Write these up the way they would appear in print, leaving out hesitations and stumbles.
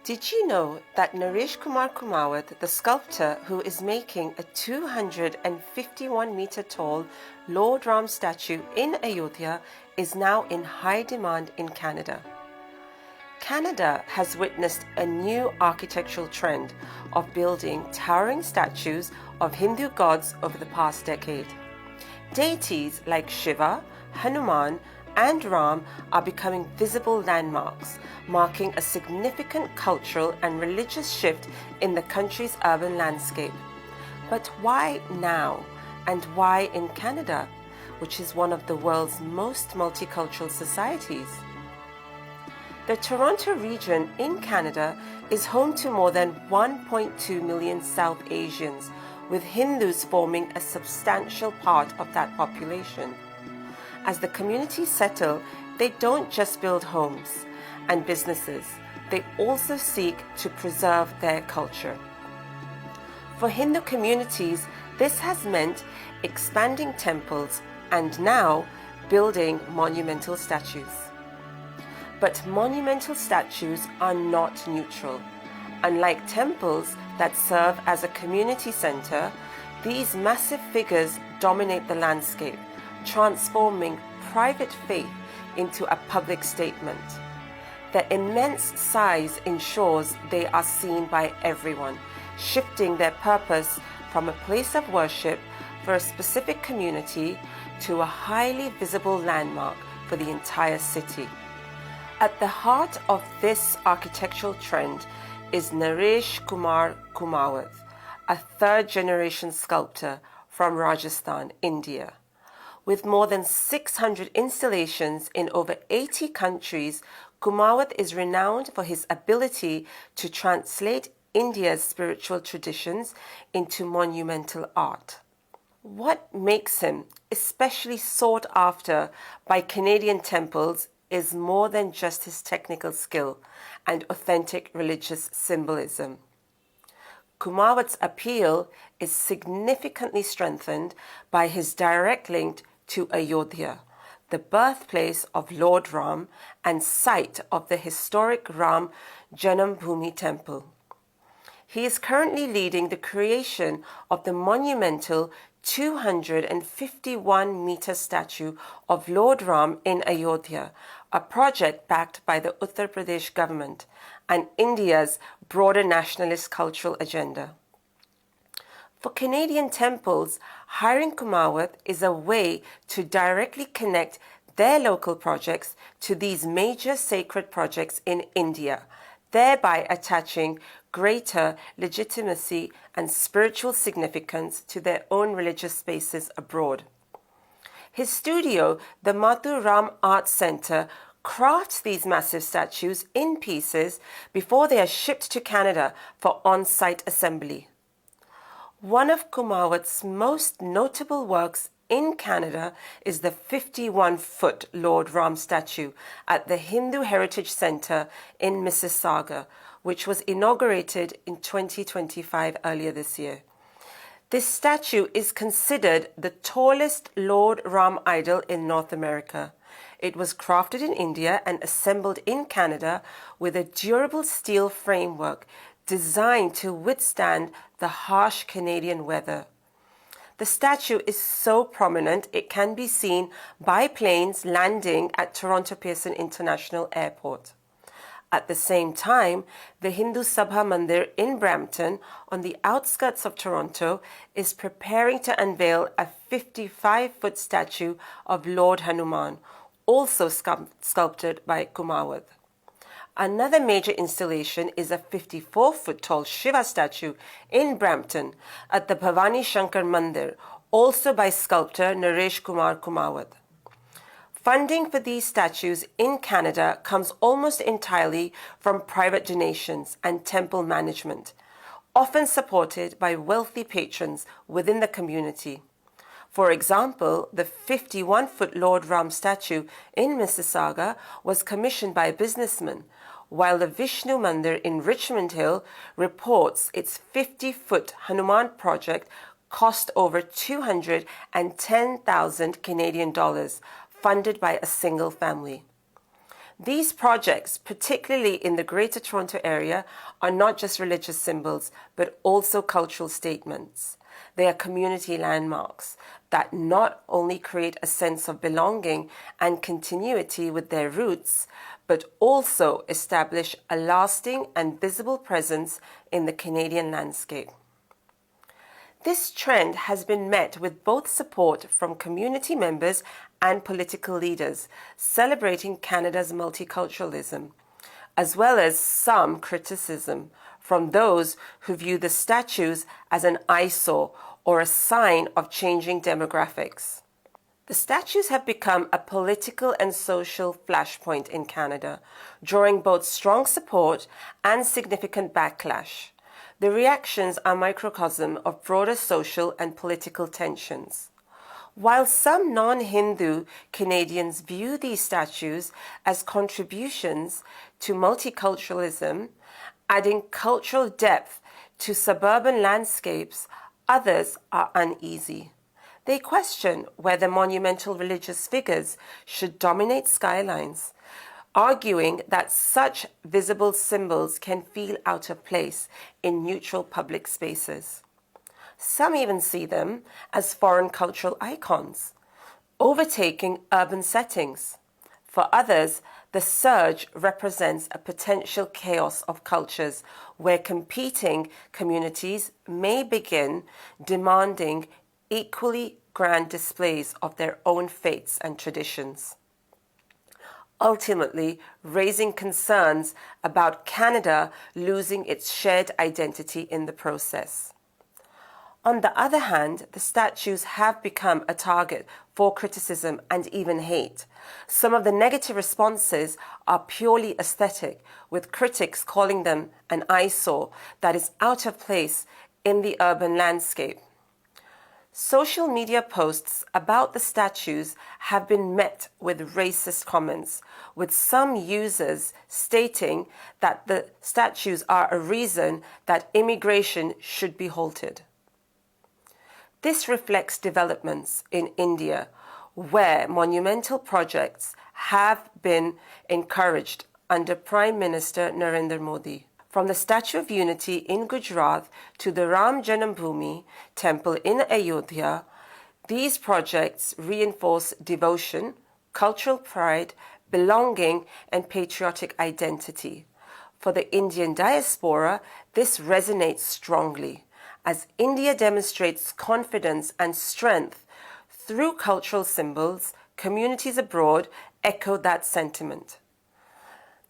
Did you know that Naresh Kumar Kumawat, the sculptor who is making a 251-meter tall Lord Ram statue in Ayodhya, is now in high demand in Canada? Canada has witnessed a new architectural trend of building towering statues of Hindu gods over the past decade. Deities like Shiva, Hanuman, and Ram are becoming visible landmarks, marking a significant cultural and religious shift in the country's urban landscape. But why now? And why in Canada, which is one of the world's most multicultural societies? The Toronto region in Canada is home to more than 1.2 million South Asians, with Hindus forming a substantial part of that population. As the communities settle, they don't just build homes and businesses, they also seek to preserve their culture. For Hindu communities, this has meant expanding temples and now building monumental statues. But monumental statues are not neutral. Unlike temples that serve as a community center, these massive figures dominate the landscape, transforming private faith into a public statement. Their immense size ensures they are seen by everyone, shifting their purpose from a place of worship for a specific community to a highly visible landmark for the entire city. At the heart of this architectural trend is Naresh Kumar Kumawat, a third-generation sculptor from Rajasthan, India. With more than 600 installations in over 80 countries, Kumawat is renowned for his ability to translate India's spiritual traditions into monumental art. What makes him especially sought after by Canadian temples is more than just his technical skill and authentic religious symbolism. Kumawat's appeal is significantly strengthened by his direct link to Ayodhya, the birthplace of Lord Ram and site of the historic Ram Janambhoomi temple. He is currently leading the creation of the monumental 251-meter statue of Lord Ram in Ayodhya, a project backed by the Uttar Pradesh government and India's broader nationalist cultural agenda. For Canadian temples, hiring Kumawat is a way to directly connect their local projects to these major sacred projects in India, thereby attaching greater legitimacy and spiritual significance to their own religious spaces abroad. His studio, the Madhuram Art Center, crafts these massive statues in pieces before they are shipped to Canada for on-site assembly. One of Kumawat's most notable works in Canada is the 51-foot Lord Ram statue at the Hindu Heritage Centre in Mississauga, which was inaugurated in 2025 earlier this year. This statue is considered the tallest Lord Ram idol in North America. It was crafted in India and assembled in Canada with a durable steel framework designed to withstand the harsh Canadian weather. The statue is so prominent it can be seen by planes landing at Toronto Pearson International Airport. At the same time, the Hindu Sabha Mandir in Brampton, on the outskirts of Toronto, is preparing to unveil a 55-foot statue of Lord Hanuman, also sculpted by Kumawat. Another major installation is a 54-foot tall Shiva statue in Brampton at the Bhavani Shankar Mandir, also by sculptor Naresh Kumar Kumawat. Funding for these statues in Canada comes almost entirely from private donations and temple management, often supported by wealthy patrons within the community. For example, the 51-foot Lord Ram statue in Mississauga was commissioned by a businessman, while the Vishnu Mandir in Richmond Hill reports its 50-foot Hanuman project cost over 210,000 Canadian dollars, funded by a single family. These projects, particularly in the Greater Toronto Area, are not just religious symbols, but also cultural statements. They are community landmarks that not only create a sense of belonging and continuity with their roots, but also establish a lasting and visible presence in the Canadian landscape. This trend has been met with both support from community members and political leaders celebrating Canada's multiculturalism, as well as some criticism from those who view the statues as an eyesore or a sign of changing demographics. The statues have become a political and social flashpoint in Canada, drawing both strong support and significant backlash. The reactions are a microcosm of broader social and political tensions. While some non-Hindu Canadians view these statues as contributions to multiculturalism, adding cultural depth to suburban landscapes, others are uneasy. They question whether monumental religious figures should dominate skylines, arguing that such visible symbols can feel out of place in neutral public spaces. Some even see them as foreign cultural icons, overtaking urban settings. For others, the surge represents a potential chaos of cultures where competing communities may begin demanding equally grand displays of their own faiths and traditions, ultimately raising concerns about Canada losing its shared identity in the process. On the other hand, the statues have become a target for criticism and even hate. Some of the negative responses are purely aesthetic, with critics calling them an eyesore that is out of place in the urban landscape. Social media posts about the statues have been met with racist comments, with some users stating that the statues are a reason that immigration should be halted. This reflects developments in India, where monumental projects have been encouraged under Prime Minister Narendra Modi. From the Statue of Unity in Gujarat to the Ram Janambhoomi temple in Ayodhya, these projects reinforce devotion, cultural pride, belonging, and patriotic identity. For the Indian diaspora, this resonates strongly, as India demonstrates confidence and strength through cultural symbols. Communities abroad echo that sentiment.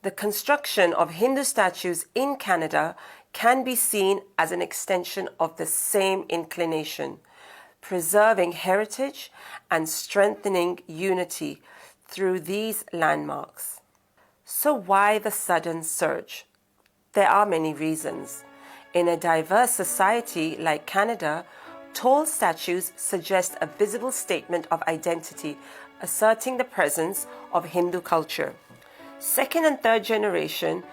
The construction of Hindu statues in Canada can be seen as an extension of the same inclination, preserving heritage and strengthening unity through these landmarks. So why the sudden surge? There are many reasons. In a diverse society like Canada, tall statues suggest a visible statement of identity, asserting the presence of Hindu culture. Second and third generation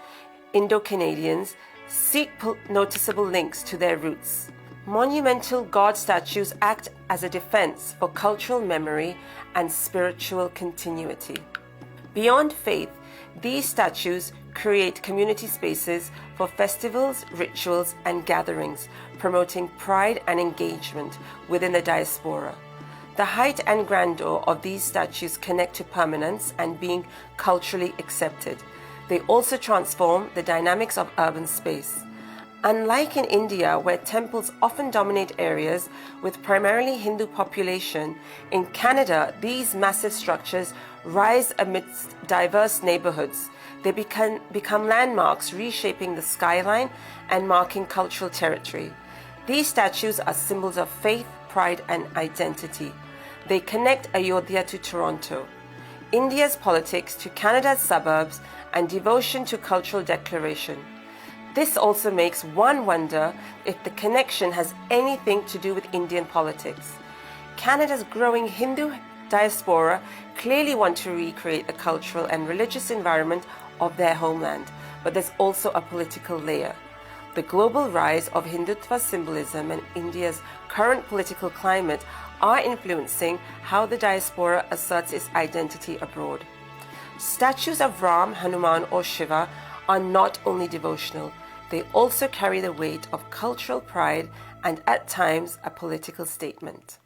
Indo-Canadians seek noticeable links to their roots. Monumental God statues act as a defense for cultural memory and spiritual continuity. Beyond faith, these statues create community spaces for festivals, rituals, and gatherings, promoting pride and engagement within the diaspora. The height and grandeur of these statues connect to permanence and being culturally accepted. They also transform the dynamics of urban space. Unlike in India, where temples often dominate areas with primarily Hindu population, in Canada, these massive structures rise amidst diverse neighborhoods. They become landmarks, reshaping the skyline and marking cultural territory. These statues are symbols of faith, pride, and identity. They connect Ayodhya to Toronto, India's politics to Canada's suburbs, and devotion to cultural declaration. This also makes one wonder if the connection has anything to do with Indian politics. Canada's growing Hindu diaspora clearly want to recreate the cultural and religious environment of their homeland, but there's also a political layer. The global rise of Hindutva symbolism and India's current political climate are influencing how the diaspora asserts its identity abroad. Statues of Ram, Hanuman, or Shiva are not only devotional, they also carry the weight of cultural pride and at times a political statement.